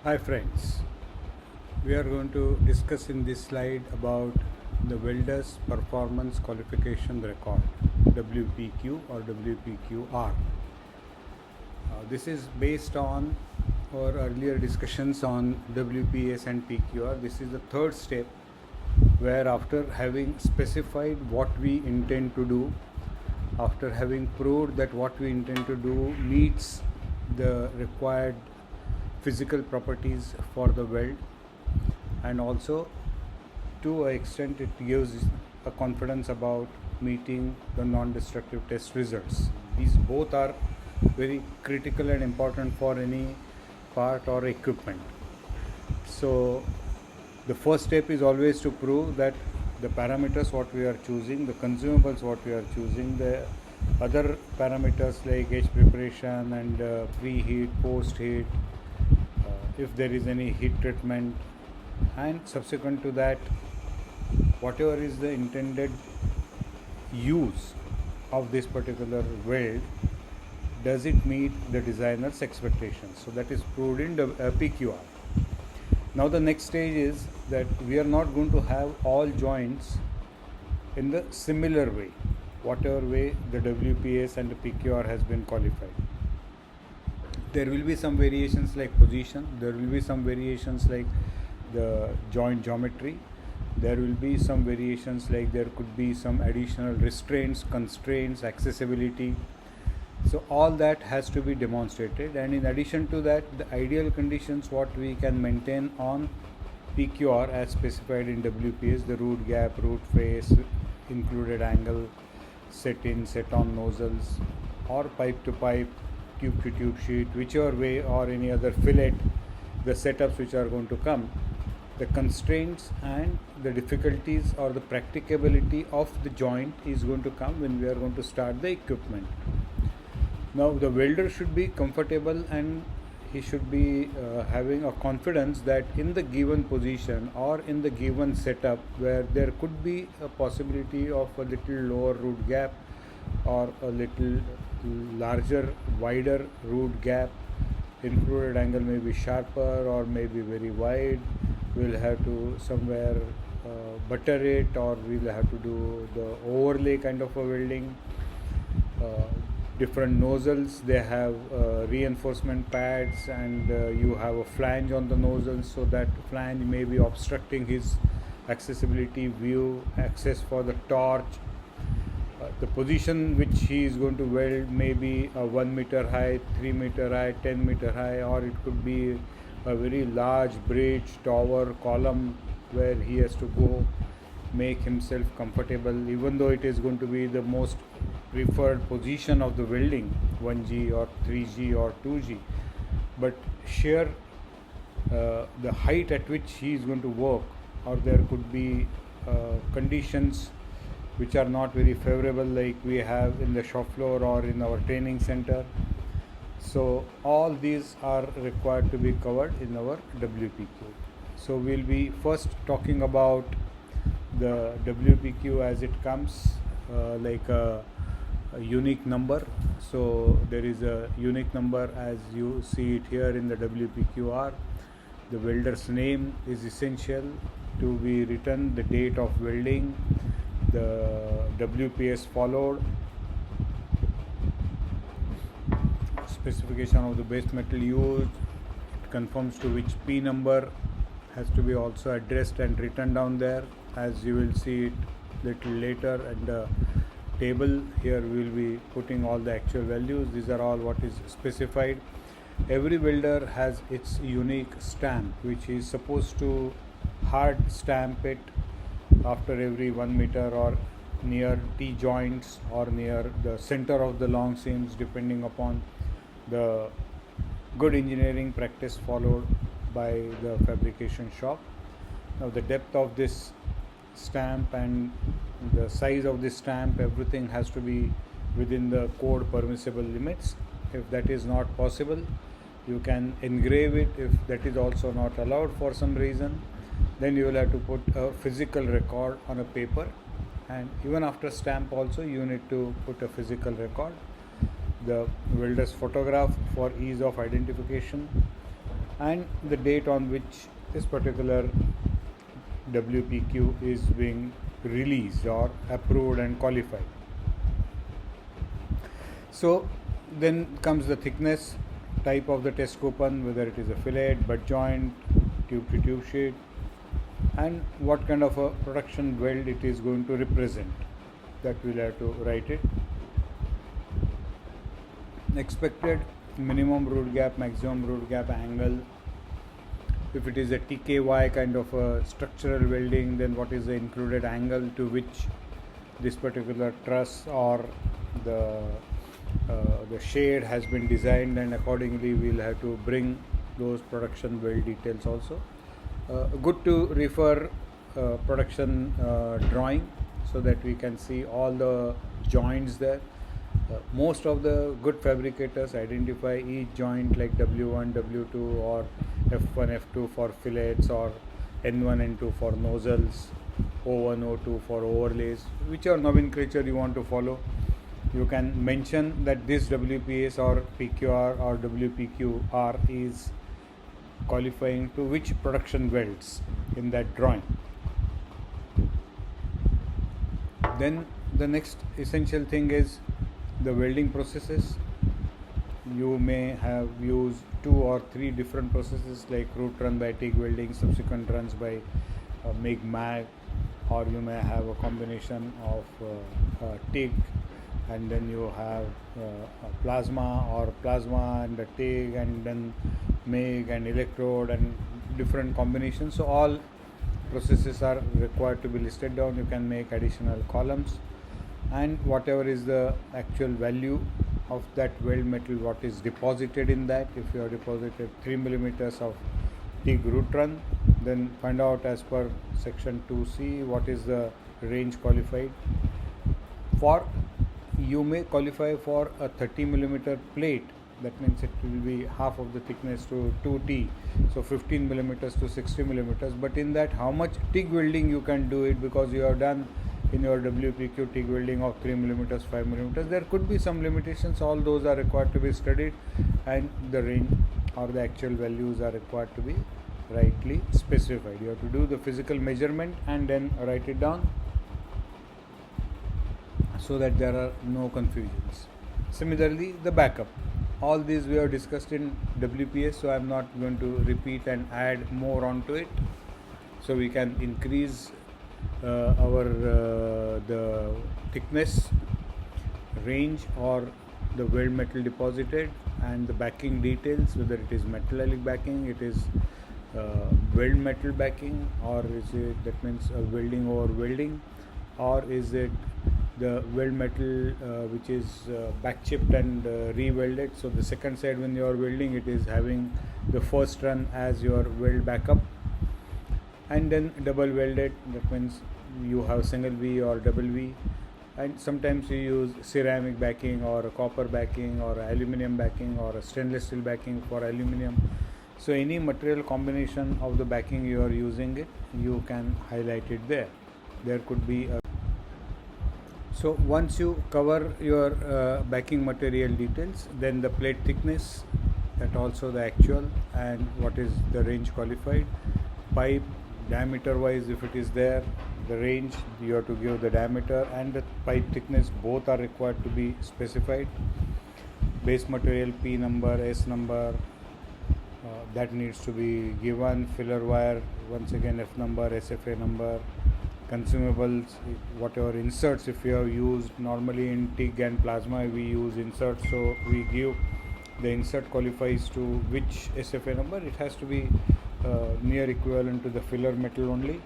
Hi friends, we are going to discuss in this slide about the Welder's Performance Qualification Record, WPQ or WPQR. This is based on our earlier discussions on WPS and PQR. This is the third step where after having specified what we intend to do, after having proved that what we intend to do meets the required physical properties for the weld, and also to an extent it gives a confidence about meeting the non-destructive test results. These both are very critical and important for any part or equipment. So the first step is always to prove that the parameters what we are choosing, the consumables what we are choosing, the other parameters like edge preparation and preheat, post heat, if there is any heat treatment, and subsequent to that whatever is the intended use of this particular weld, does it meet the designer's expectations. So that is proved in the PQR. Now the next stage is that we are not going to have all joints in the similar way, whatever way the WPS and the PQR has been qualified. There will be some variations like position, there will be some variations like the joint geometry, there will be some variations like there could be some additional restraints, constraints, accessibility. So all that has to be demonstrated, and in addition to that, the ideal conditions what we can maintain on PQR as specified in WPS, the root gap, root face, included angle, set in, set on nozzles, or pipe to pipe, tube to tube sheet, whichever way, or any other fillet, the setups which are going to come, the constraints and the difficulties or the practicability of the joint is going to come when we are going to start the equipment. Now the welder should be comfortable and he should be having a confidence that in the given position or in the given setup where there could be a possibility of a little lower root gap or a little larger, wider root gap, included angle may be sharper or may be very wide, we'll have to somewhere butter it, or we'll have to do the overlay kind of a welding. Different nozzles, they have reinforcement pads, and you have a flange on the nozzle, so that flange may be obstructing his accessibility, view, access for the torch. The position which he is going to weld may be 1 meter high, 3 meter high, 10 meter high, or it could be a very large bridge, tower, column where he has to go make himself comfortable, even though it is going to be the most preferred position of the welding, 1G or 3G or 2G, but sheer the height at which he is going to work, or there could be conditions which are not very favorable like we have in the shop floor or in our training center. So all these are required to be covered in our WPQ. So we'll be first talking about the WPQ as it comes, like a unique number. So there is a unique number as you see it here in the WPQR. The welder's name is essential to be written, the date of welding, the WPS followed, specification of the base metal used, it confirms to which P number, has to be also addressed and written down there, as you will see it little later, and the table here we will be putting all the actual values. These are all what is specified. Every welder has its unique stamp which is supposed to hard stamp it after every 1 meter or near T joints or near the center of the long seams, depending upon the good engineering practice followed by the fabrication shop. Now the depth of this stamp and the size of this stamp, everything has to be within the code permissible limits. If that is not possible, you can engrave it. If that is also not allowed for some reason, then you will have to put a physical record on a paper, and even after stamp also you need to put a physical record, the welder's photograph for ease of identification, and the date on which this particular WPQ is being released or approved and qualified. So then comes the thickness, type of the test coupon, whether it is a fillet, butt joint, tube to tube sheet, and what kind of a production weld it is going to represent. That we'll have to write it. Expected minimum root gap, maximum root gap angle. If it is a TKY kind of a structural welding, then what is the included angle to which this particular truss or the shade has been designed, and accordingly we'll have to bring those production weld details also. Good to refer production drawing so that we can see all the joints there. Most of the good fabricators identify each joint like W1, W2 or F1, F2 for fillets, or N1, N2 for nozzles, O1, O2 for overlays. Whichever nomenclature you want to follow, you can mention that this WPS or PQR or WPQR is qualifying to which production welds in that drawing. Then the next essential thing is the welding processes. You may have used 2 or 3 different processes like root run by TIG welding, subsequent runs by MIG-MAG, or you may have a combination of TIG and then you have plasma, or plasma and the TIG, and then MIG and electrode, and different combinations. So all processes are required to be listed down. You can make additional columns, and whatever is the actual value of that weld metal, what is deposited in that. If you have deposited 3 millimeters of TIG root run, then find out as per section 2C what is the range qualified for. You may qualify for a 30 millimeter plate. That means it will be half of the thickness to 2T, so 15 millimeters to 60 millimeters. But in that, how much TIG welding you can do it, because you have done in your WPQ TIG welding of 3 millimeters, 5 millimeters. There could be some limitations. All those are required to be studied, and the range or the actual values are required to be rightly specified. You have to do the physical measurement and then write it down so that there are no confusions. Similarly, the backup. All these we have discussed in WPS, so I am not going to repeat and add more onto it. So we can increase the thickness, range, or the weld metal deposited, and the backing details, whether it is metallic backing, it is weld metal backing, or is it, that means welding over welding, or is it the weld metal which is back chipped and re-welded. So the second side when you are welding, it is having the first run as your weld backup, and then double welded. That means you have single V or double V, and sometimes you use ceramic backing or a copper backing or aluminum backing or a stainless steel backing for aluminum. So any material combination of the backing you are using it, you can highlight it there. There could be a So once you cover your backing material details, then the plate thickness, that also the actual, and what is the range qualified. Pipe diameter wise, if it is there, the range you have to give the diameter and the pipe thickness, both are required to be specified. Base material P number, S number, that needs to be given. Filler wire, once again F number, SFA number. Consumables, whatever inserts, if you have used, normally in TIG and plasma we use inserts, so we give the insert qualifies to which SFA number. It has to be near equivalent to the filler metal only.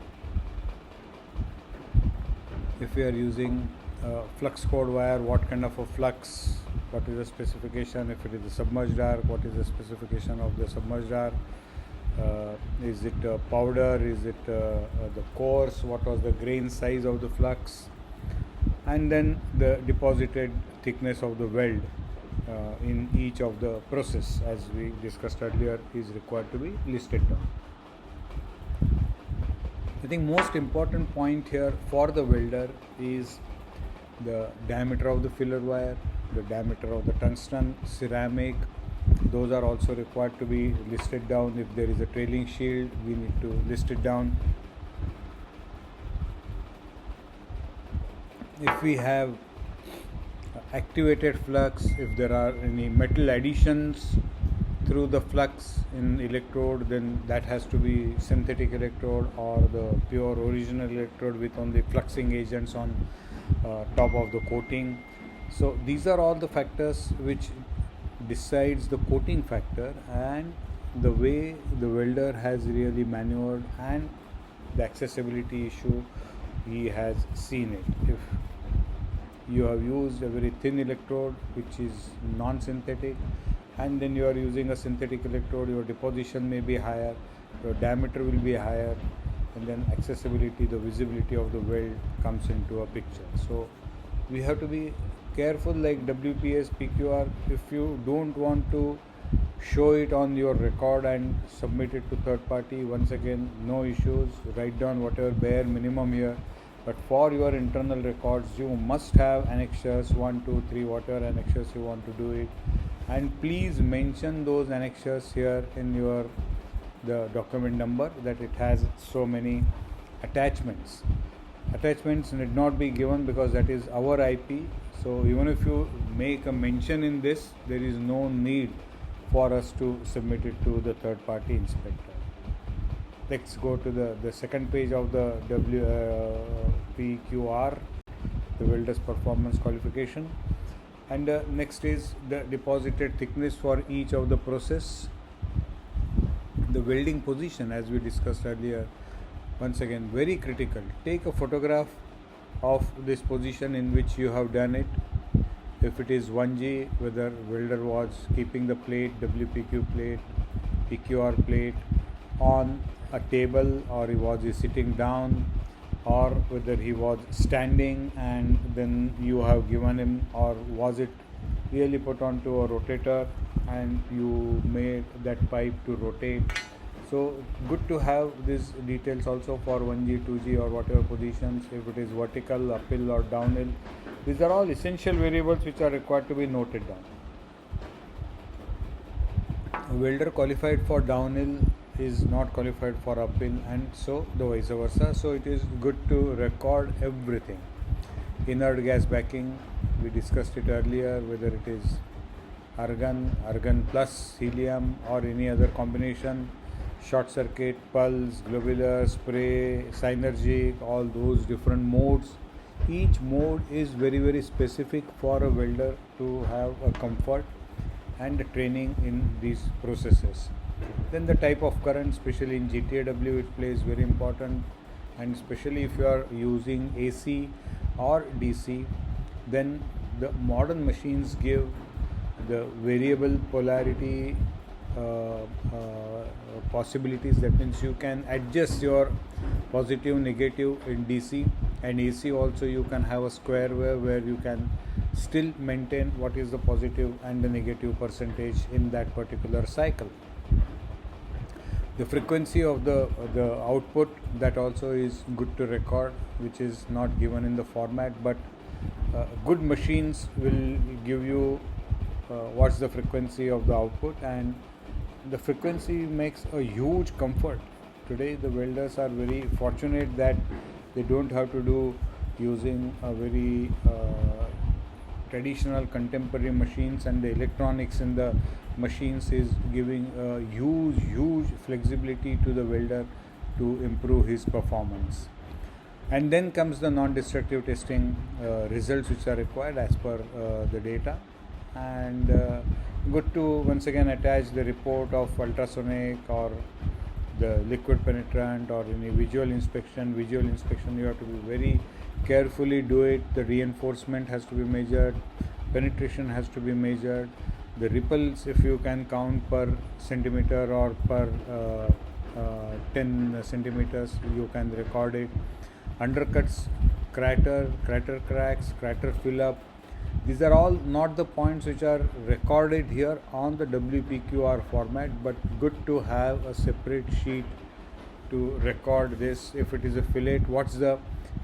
If we are using flux cord wire, what kind of a flux, what is the specification. If it is a submerged arc, what is the specification of the submerged arc. Is it powder, is it the coarse, what was the grain size of the flux, and then the deposited thickness of the weld in each of the process, as we discussed earlier, is required to be listed down. I think most important point here for the welder is the diameter of the filler wire, the diameter of the tungsten, ceramic, those are also required to be listed down. If there is a trailing shield, we need to list it down. If we have activated flux, if there are any metal additions through the flux in electrode, then that has to be synthetic electrode or the pure original electrode with only fluxing agents on top of the coating. So these are all the factors which decides the coating factor and the way the welder has really maneuvered and the accessibility issue he has seen it. If you have used a very thin electrode which is non-synthetic, and then you are using a synthetic electrode, your deposition may be higher, your diameter will be higher, and then accessibility, the visibility of the weld comes into a picture. So we have to be careful, like WPS, PQR. If you don't want to show it on your record and submit it to third party, once again, no issues, write down whatever bare minimum here. But for your internal records, you must have annexures 1, 2, 3, whatever annexures you want to do it, and please mention those annexures here in your the document number, that it has so many attachments. Attachments need not be given because that is our IP. So even if you make a mention in this, there is no need for us to submit it to the third party inspector. Let's go to the second page of the WPQR, the welder's performance qualification. And next is the deposited thickness for each of the process. The welding position, as we discussed earlier, once again very critical. Take a photograph of this position in which you have done it. If it is 1G, whether welder was keeping the plate, WPQ plate, PQR plate on a table, or he was sitting down, or whether he was standing and then you have given him, or was it really put onto a rotator and you made that pipe to rotate. So good to have these details also for 1G, 2G or whatever positions, if it is vertical, uphill or downhill. These are all essential variables which are required to be noted down. A welder qualified for downhill is not qualified for uphill, and so the vice versa. So it is good to record everything. Inert gas backing, we discussed it earlier, whether it is argon plus helium or any other combination, short circuit, pulse, globular, spray, synergic, all those different modes. Each mode is very, very specific for a welder to have a comfort and training in these processes. Then the type of current, especially in GTAW, it plays very important, and especially if you are using AC or DC, then the modern machines give the variable polarity possibilities. That means you can adjust your positive, negative in DC, and AC also you can have a square wave where you can still maintain what is the positive and the negative percentage in that particular cycle. The frequency of the output, that also is good to record, which is not given in the format, but good machines will give you what's the frequency of the output, and the frequency makes a huge comfort. Today the welders are very fortunate that they don't have to do using a very traditional contemporary machines, and the electronics in the machines is giving a huge flexibility to the welder to improve his performance. And then comes the non-destructive testing results which are required as per the data, and good to once again attach the report of ultrasonic or the liquid penetrant or any visual inspection. You have to be very carefully do it. The reinforcement has to be measured, penetration has to be measured, the ripples, if you can count per centimeter or per 10 centimeters, you can record it. Undercuts, crater cracks, crater fill up, these are all not the points which are recorded here on the WPQR format, but good to have a separate sheet to record this. If it is a fillet, what's the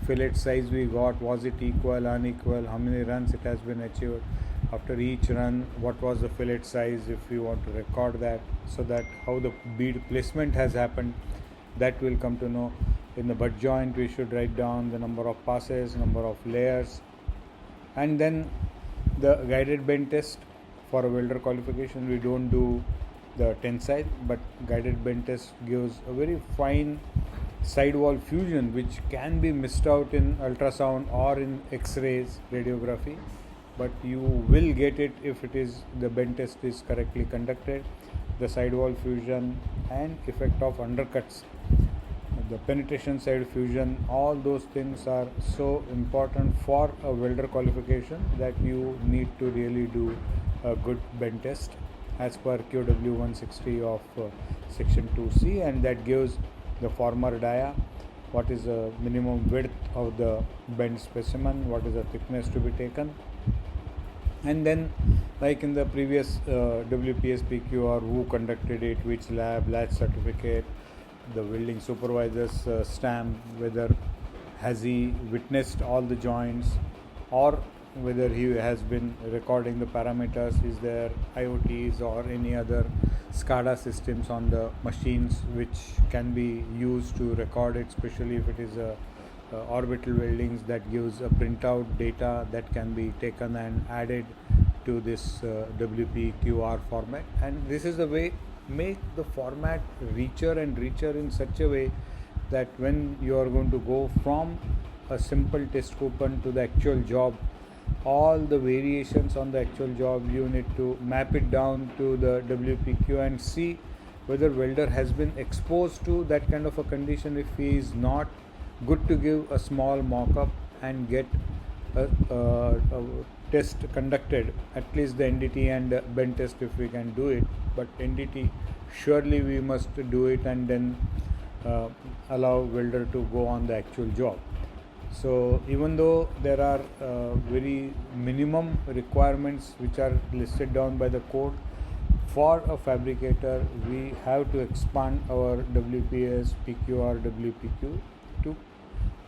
fillet size we got, was it equal, unequal, how many runs it has been achieved. after each run what was the fillet size, if we want to record that, so that how the bead placement has happened, that will come to know. In the butt joint we should write down the number of passes, number of layers, and then the guided bend test. For a welder qualification we don't do the tensile, but guided bend test gives a very fine sidewall fusion which can be missed out in ultrasound or in x-rays radiography, but you will get it if it is the bend test is correctly conducted. The sidewall fusion and effect of undercuts, the penetration side fusion, all those things are so important for a welder qualification that you need to really do a good bend test as per QW 160 of section 2C, and that gives the former dia, what is the minimum width of the bend specimen, what is the thickness to be taken. And then, like in the previous WPSPQR, who conducted it, which lab certificate, the welding supervisor's stamp, whether has he witnessed all the joints, or whether he has been recording the parameters, is there IoTs or any other SCADA systems on the machines which can be used to record it, especially if it is a orbital weldings that gives a printout data that can be taken and added to this WPQR format. And this is the way, make the format richer and richer in such a way that when you are going to go from a simple test coupon to the actual job, all the variations on the actual job, you need to map it down to the WPQ and see whether welder has been exposed to that kind of a condition. If he is not, good to give a small mock-up and get a test conducted, at least the NDT and bend test if we can do it, but NDT surely we must do it, and then allow welder to go on the actual job. So even though there are very minimum requirements which are listed down by the code, for a fabricator we have to expand our WPS, PQR, WPQ to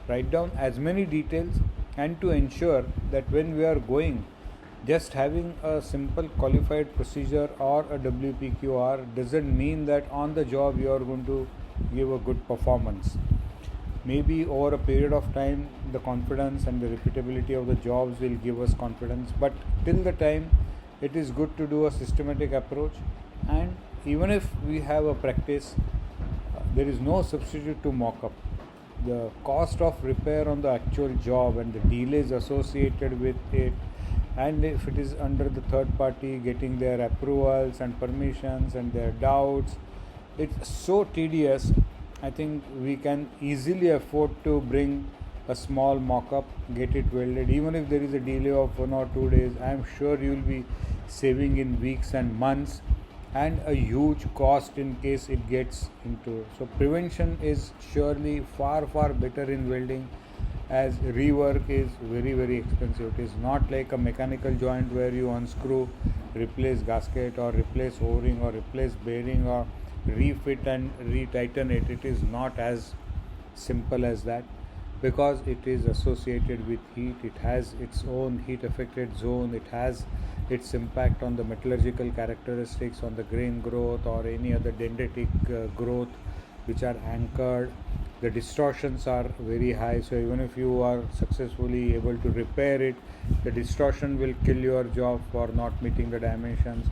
write down as many details, and to ensure that when we are going, just having a simple qualified procedure or a WPQR doesn't mean that on the job you are going to give a good performance. Maybe over a period of time the confidence and the repeatability of the jobs will give us confidence, but till the time it is good to do a systematic approach. And even if we have a practice, there is no substitute to mock-up. The cost of repair on the actual job and the delays associated with it, and if it is under the third party getting their approvals and permissions and their doubts, it's so tedious. I think we can easily afford to bring a small mock-up, get it welded. Even if there is a delay of 1 or 2 days, I am sure you will be saving in weeks and months, and a huge cost in case it gets into. So prevention is surely far better in welding, as rework is very expensive. It is not like a mechanical joint where you unscrew, replace gasket or replace o-ring or replace bearing or refit and retighten it. It is not as simple as that, because it is associated with heat. It has its own heat affected zone. It has its impact on the metallurgical characteristics, on the grain growth or any other dendritic growth which are anchored. The distortions are very high, so even if you are successfully able to repair it, the distortion will kill your job for not meeting the dimensions.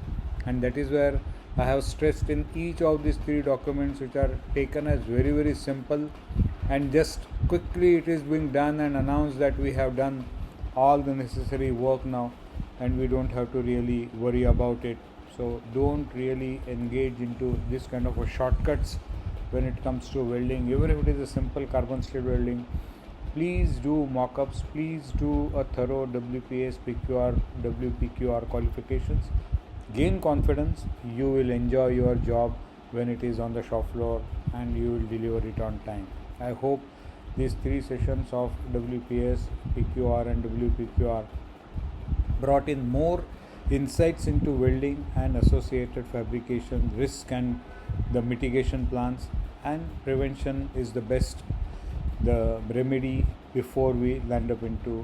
And that is where I have stressed in each of these 3 documents, which are taken as very simple, and just quickly it is being done and announced that we have done all the necessary work now, and we don't have to really worry about it. So don't really engage into this kind of a shortcuts when it comes to welding. Even if it is a simple carbon steel welding, please do mock-ups, please do a thorough WPS, PQR, WPQR qualifications. Gain confidence, you will enjoy your job when it is on the shop floor, and you will deliver it on time. I hope these 3 sessions of WPS, PQR and WPQR brought in more insights into welding and associated fabrication risk and the mitigation plans. And prevention is the best, the remedy before we land up into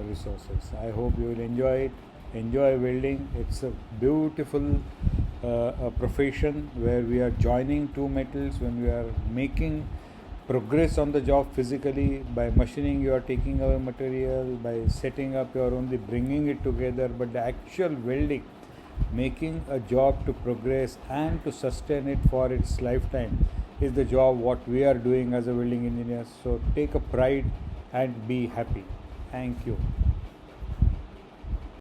resources. I hope you will enjoy it. enjoy welding. It's a beautiful a profession where we are joining two metals, when we are making progress on the job physically. By machining you are taking away material, by setting up you are only bringing it together, but the actual welding, making a job to progress and to sustain it for its lifetime, is the job what we are doing as a welding engineer. So take a pride and be happy. Thank you.